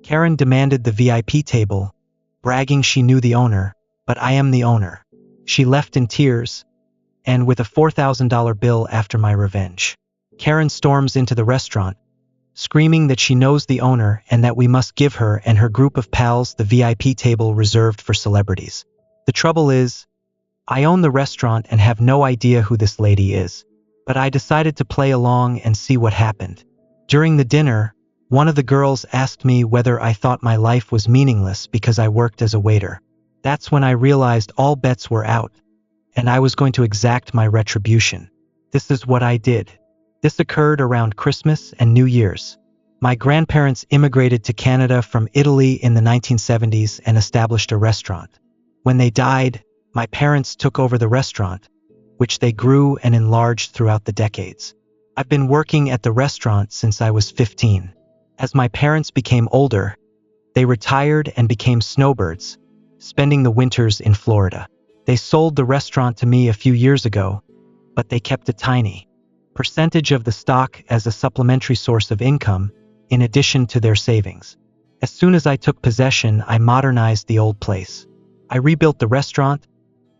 Karen demanded the VIP table, bragging she knew the owner, but I am the owner. She left in tears, and with a $4,000 bill after my revenge. Karen storms into the restaurant, screaming that she knows the owner and that we must give her and her group of pals the VIP table reserved for celebrities. The trouble is, I own the restaurant and have no idea who this lady is, but I decided to play along and see what happened. During the dinner, one of the girls asked me whether I thought my life was meaningless because I worked as a waiter. That's when I realized all bets were out, and I was going to exact my retribution. This is what I did. This occurred around Christmas and New Year's. My grandparents immigrated to Canada from Italy in the 1970s and established a restaurant. When they died, my parents took over the restaurant, which they grew and enlarged throughout the decades. I've been working at the restaurant since I was 15. As my parents became older, they retired and became snowbirds, spending the winters in Florida. They sold the restaurant to me a few years ago, but they kept a tiny percentage of the stock as a supplementary source of income, in addition to their savings. As soon as I took possession, I modernized the old place. I rebuilt the restaurant,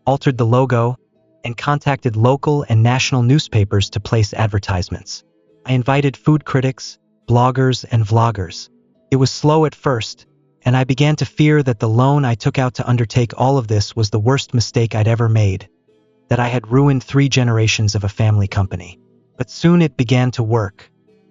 altered the logo, and contacted local and national newspapers to place advertisements. I invited food critics, bloggers, and vloggers. It was slow at first, and I began to fear that the loan I took out to undertake all of this was the worst mistake I'd ever made, that I had ruined 3 generations of a family company. But soon it began to work.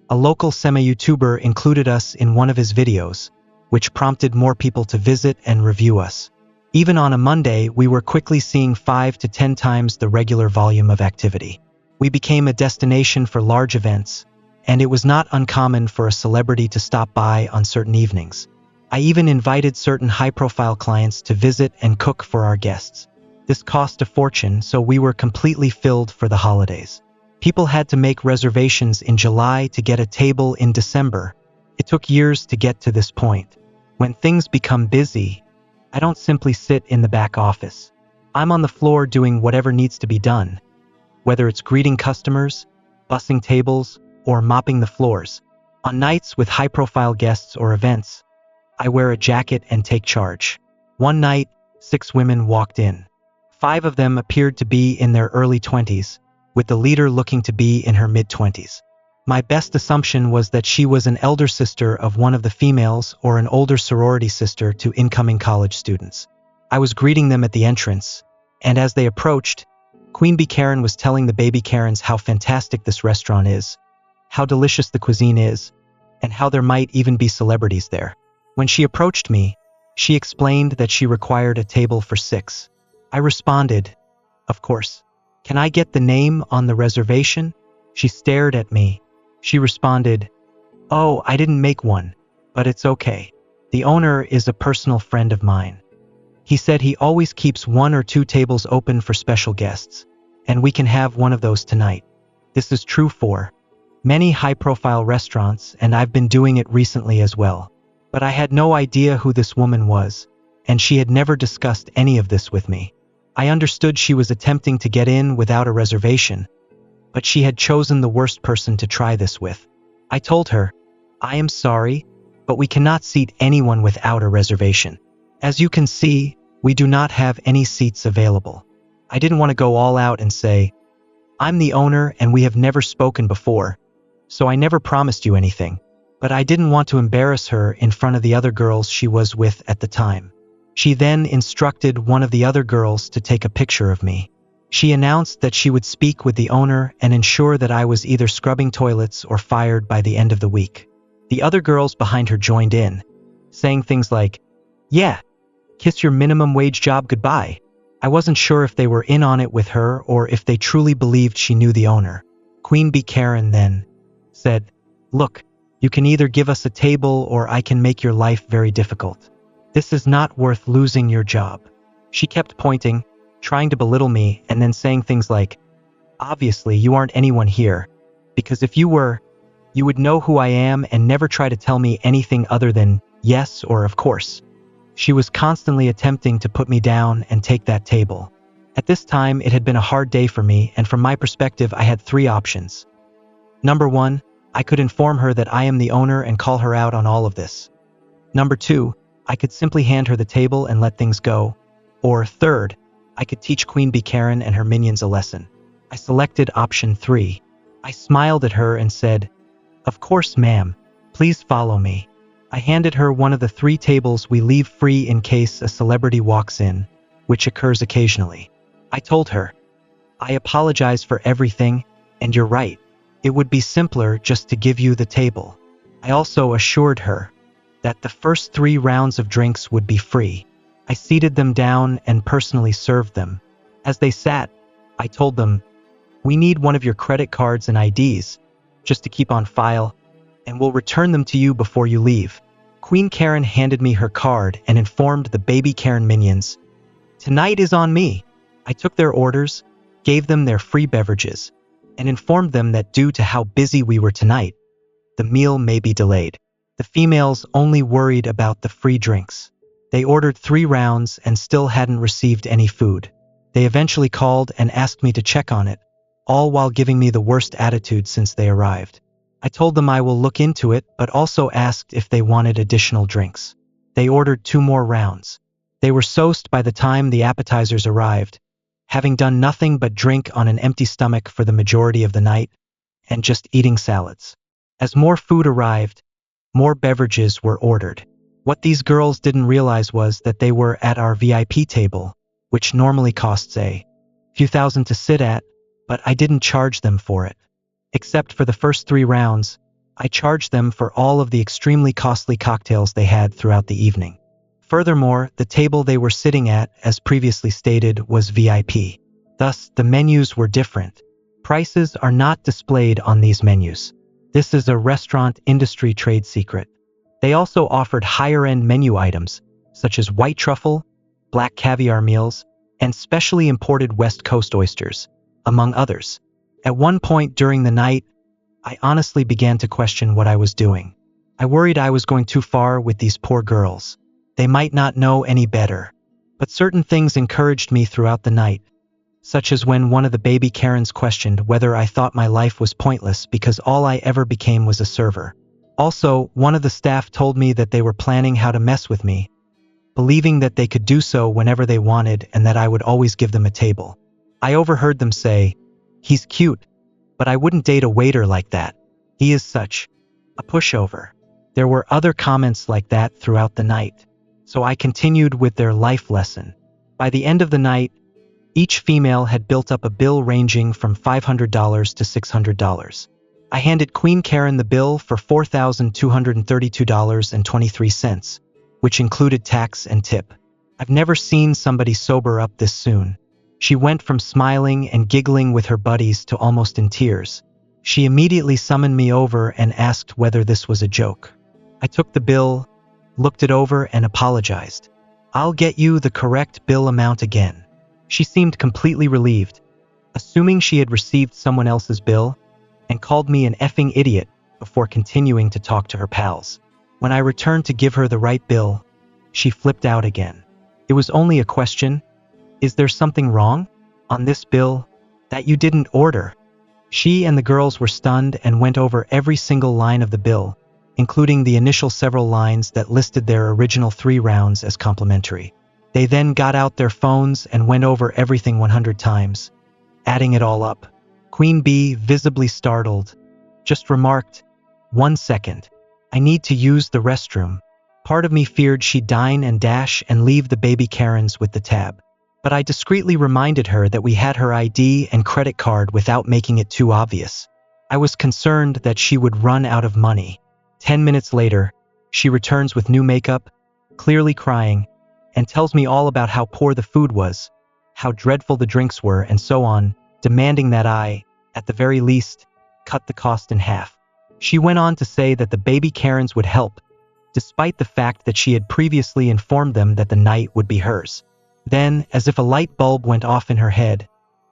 A local semi-YouTuber included us in one of his videos, which prompted more people to visit and review us. Even on a Monday, we were quickly seeing 5 to 10 times the regular volume of activity. We became a destination for large events, and it was not uncommon for a celebrity to stop by on certain evenings. I even invited certain high-profile clients to visit and cook for our guests. This cost a fortune, so we were completely filled for the holidays. People had to make reservations in July to get a table in December. It took years to get to this point. When things become busy, I don't simply sit in the back office. I'm on the floor doing whatever needs to be done, whether it's greeting customers, bussing tables, or mopping the floors. On nights with high-profile guests or events, I wear a jacket and take charge. One night, 6 women walked in. 5 of them appeared to be in their early 20s, with the leader looking to be in her mid-20s. My best assumption was that she was an elder sister of one of the females or an older sorority sister to incoming college students. I was greeting them at the entrance, and as they approached, Queen Bee Karen was telling the baby Karens how fantastic this restaurant is, how delicious the cuisine is, and how there might even be celebrities there. When she approached me, she explained that she required a table for 6. I responded, "Of course. Can I get the name on the reservation?" She stared at me. She responded, "Oh, I didn't make one, but it's okay. The owner is a personal friend of mine. He said he always keeps 1 or 2 tables open for special guests, and we can have one of those tonight." This is true for many high-profile restaurants, and I've been doing it recently as well. But I had no idea who this woman was, and she had never discussed any of this with me. I understood she was attempting to get in without a reservation, but she had chosen the worst person to try this with. I told her, "I am sorry, but we cannot seat anyone without a reservation. As you can see, we do not have any seats available." I didn't want to go all out and say, "I'm the owner and we have never spoken before, so I never promised you anything." But I didn't want to embarrass her in front of the other girls she was with at the time. She then instructed one of the other girls to take a picture of me. She announced that she would speak with the owner and ensure that I was either scrubbing toilets or fired by the end of the week. The other girls behind her joined in, saying things like, "Yeah, kiss your minimum wage job goodbye." I wasn't sure if they were in on it with her or if they truly believed she knew the owner. Queen Bee Karen then said, "Look, you can either give us a table or I can make your life very difficult. This is not worth losing your job." She kept pointing, trying to belittle me, and then saying things like, "Obviously, you aren't anyone here, because if you were, you would know who I am and never try to tell me anything other than yes or of course." She was constantly attempting to put me down and take that table. At this time, it had been a hard day for me, and from my perspective, I had 3 options. Number 1, I could inform her that I am the owner and call her out on all of this. Number 2, I could simply hand her the table and let things go. Or third, I could teach Queen Bee Karen and her minions a lesson. I selected option 3. I smiled at her and said, "Of course, ma'am. Please follow me." I handed her one of the 3 tables we leave free in case a celebrity walks in, which occurs occasionally. I told her, "I apologize for everything, and you're right. It would be simpler just to give you the table." I also assured her that the first 3 rounds of drinks would be free. I seated them down and personally served them. As they sat, I told them, "We need one of your credit cards and IDs, just to keep on file, and we'll return them to you before you leave." Queen Karen handed me her card and informed the baby Karen minions, "Tonight is on me." I took their orders, gave them their free beverages, and informed them that due to how busy we were tonight, the meal may be delayed. The females only worried about the free drinks. They ordered 3 rounds and still hadn't received any food. They eventually called and asked me to check on it, all while giving me the worst attitude since they arrived. I told them I will look into it, but also asked if they wanted additional drinks. They ordered 2 more rounds. They were soused by the time the appetizers arrived, having done nothing but drink on an empty stomach for the majority of the night, and just eating salads. As more food arrived, more beverages were ordered. What these girls didn't realize was that they were at our VIP table, which normally costs a few thousand to sit at, but I didn't charge them for it. Except for the first 3 rounds, I charged them for all of the extremely costly cocktails they had throughout the evening. Furthermore, the table they were sitting at, as previously stated, was VIP. Thus, the menus were different. Prices are not displayed on these menus. This is a restaurant industry trade secret. They also offered higher-end menu items, such as white truffle, black caviar meals, and specially imported West Coast oysters, among others. At one point during the night, I honestly began to question what I was doing. I worried I was going too far with these poor girls. They might not know any better. But certain things encouraged me throughout the night, such as when one of the baby Karens questioned whether I thought my life was pointless because all I ever became was a server. Also, one of the staff told me that they were planning how to mess with me, believing that they could do so whenever they wanted and that I would always give them a table. I overheard them say, "He's cute, but I wouldn't date a waiter like that. He is such a pushover." There were other comments like that throughout the night, so I continued with their life lesson. By the end of the night, each female had built up a bill ranging from $500 to $600. I handed Queen Karen the bill for $4,232.23, which included tax and tip. I've never seen somebody sober up this soon. She went from smiling and giggling with her buddies to almost in tears. She immediately summoned me over and asked whether this was a joke. I took the bill, looked it over, and apologized. "I'll get you the correct bill amount again." She seemed completely relieved, assuming she had received someone else's bill, and called me an effing idiot before continuing to talk to her pals. When I returned to give her the right bill, she flipped out again. "It was only a question. Is there something wrong on this bill that you didn't order?" She and the girls were stunned and went over every single line of the bill, including the initial several lines that listed their original 3 rounds as complimentary. They then got out their phones and went over everything 100 times, adding it all up. Queen Bee, visibly startled, just remarked, "1 second. I need to use the restroom." Part of me feared she'd dine and dash and leave the baby Karens with the tab. But I discreetly reminded her that we had her ID and credit card without making it too obvious. I was concerned that she would run out of money. 10 minutes later, she returns with new makeup, clearly crying, and tells me all about how poor the food was, how dreadful the drinks were, and so on, demanding that I, at the very least, cut the cost in half. She went on to say that the baby Karens would help, despite the fact that she had previously informed them that the night would be hers. Then, as if a light bulb went off in her head,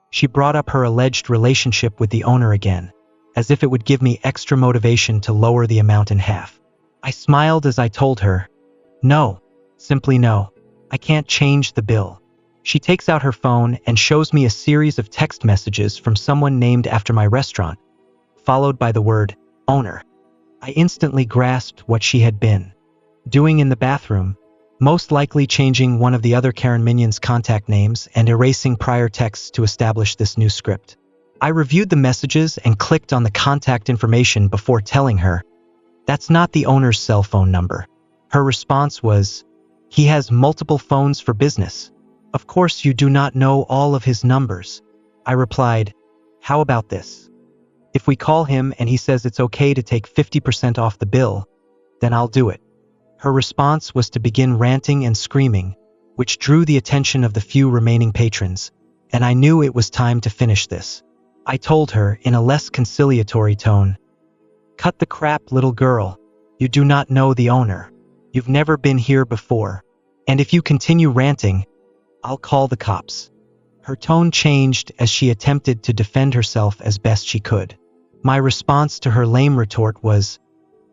she brought up her alleged relationship with the owner again, as if it would give me extra motivation to lower the amount in half. I smiled as I told her, "No, simply no. I can't change the bill." She takes out her phone and shows me a series of text messages from someone named after my restaurant, followed by the word owner. I instantly grasped what she had been doing in the bathroom, most likely changing one of the other Karen minions' contact names and erasing prior texts to establish this new script. I reviewed the messages and clicked on the contact information before telling her, "That's not the owner's cell phone number." Her response was, "He has multiple phones for business. Of course you do not know all of his numbers." I replied, "How about this? If we call him and he says it's okay to take 50% off the bill, then I'll do it." Her response was to begin ranting and screaming, which drew the attention of the few remaining patrons, and I knew it was time to finish this. I told her, in a less conciliatory tone, "Cut the crap, little girl. You do not know the owner. You've never been here before. And if you continue ranting, I'll call the cops." Her tone changed as she attempted to defend herself as best she could. My response to her lame retort was,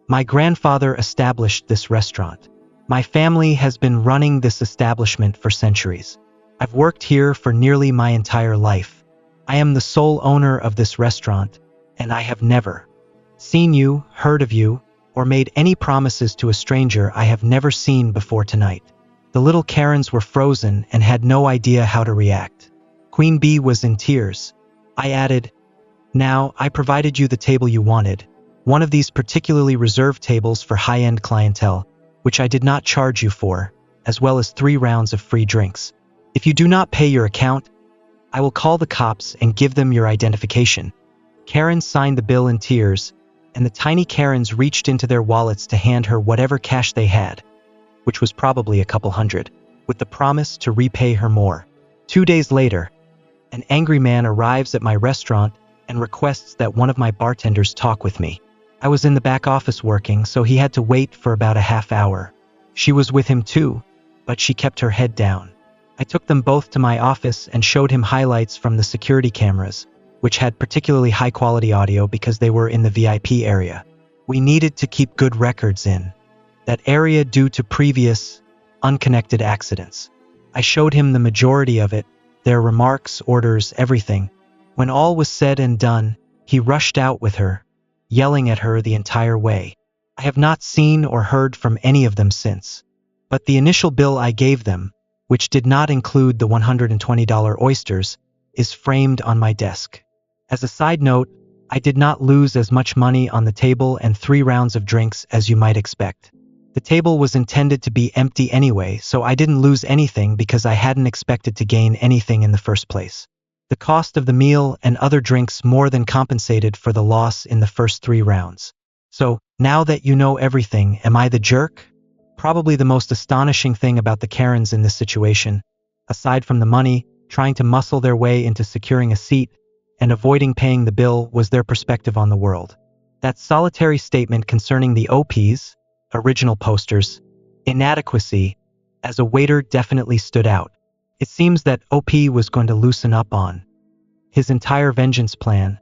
"My grandfather established this restaurant. My family has been running this establishment for centuries. I've worked here for nearly my entire life. I am the sole owner of this restaurant, and I have never seen you, heard of you, or made any promises to a stranger I have never seen before tonight." The little Karens were frozen and had no idea how to react. Queen Bee was in tears. I added, "Now, I provided you the table you wanted, one of these particularly reserved tables for high-end clientele, which I did not charge you for, as well as 3 rounds of free drinks. If you do not pay your account, I will call the cops and give them your identification." Karen signed the bill in tears, and the tiny Karens reached into their wallets to hand her whatever cash they had, which was probably a couple hundred, with the promise to repay her more. 2 days later, an angry man arrives at my restaurant and requests that one of my bartenders talk with me. I was in the back office working, so he had to wait for about a half hour. She was with him too, but she kept her head down. I took them both to my office and showed him highlights from the security cameras, which had particularly high-quality audio because they were in the VIP area. We needed to keep good records in that area due to previous, unconnected accidents. I showed him the majority of it, their remarks, orders, everything. When all was said and done, he rushed out with her, yelling at her the entire way. I have not seen or heard from any of them since. But the initial bill I gave them, which did not include the $120 oysters, is framed on my desk. As a side note, I did not lose as much money on the table and 3 rounds of drinks as you might expect. The table was intended to be empty anyway, so I didn't lose anything because I hadn't expected to gain anything in the first place. The cost of the meal and other drinks more than compensated for the loss in the first 3 rounds. So, now that you know everything, am I the jerk? Probably the most astonishing thing about the Karens in this situation, aside from the money, trying to muscle their way into securing a seat, and avoiding paying the bill, was their perspective on the world. That solitary statement concerning the OP's, original posters, inadequacy, as a waiter definitely stood out. It seems that OP was going to loosen up on his entire vengeance plan,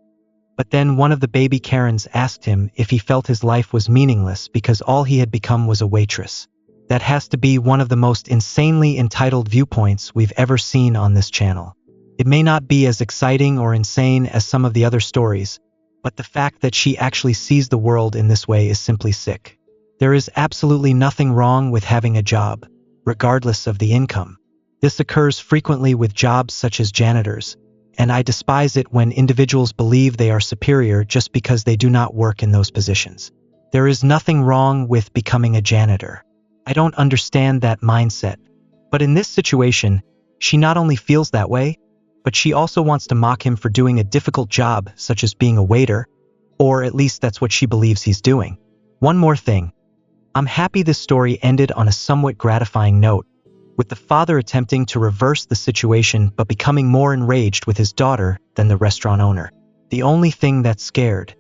but then one of the baby Karens asked him if he felt his life was meaningless because all he had become was a waitress. That has to be one of the most insanely entitled viewpoints we've ever seen on this channel. It may not be as exciting or insane as some of the other stories, but the fact that she actually sees the world in this way is simply sick. There is absolutely nothing wrong with having a job, regardless of the income. This occurs frequently with jobs such as janitors, and I despise it when individuals believe they are superior just because they do not work in those positions. There is nothing wrong with becoming a janitor. I don't understand that mindset. But in this situation, she not only feels that way, but she also wants to mock him for doing a difficult job such as being a waiter, or at least that's what she believes he's doing. One more thing. I'm happy this story ended on a somewhat gratifying note, with the father attempting to reverse the situation but becoming more enraged with his daughter than the restaurant owner. The only thing that scared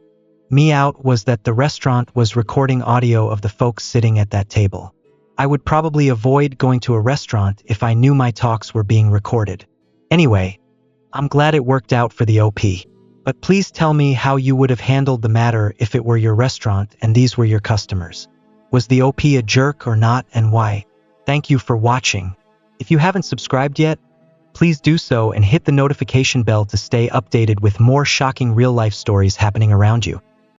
me out was that the restaurant was recording audio of the folks sitting at that table. I would probably avoid going to a restaurant if I knew my talks were being recorded. Anyway, I'm glad it worked out for the OP. But please tell me how you would have handled the matter if it were your restaurant and these were your customers. Was the OP a jerk or not, and why? Thank you for watching. If you haven't subscribed yet, please do so and hit the notification bell to stay updated with more shocking real-life stories happening around you.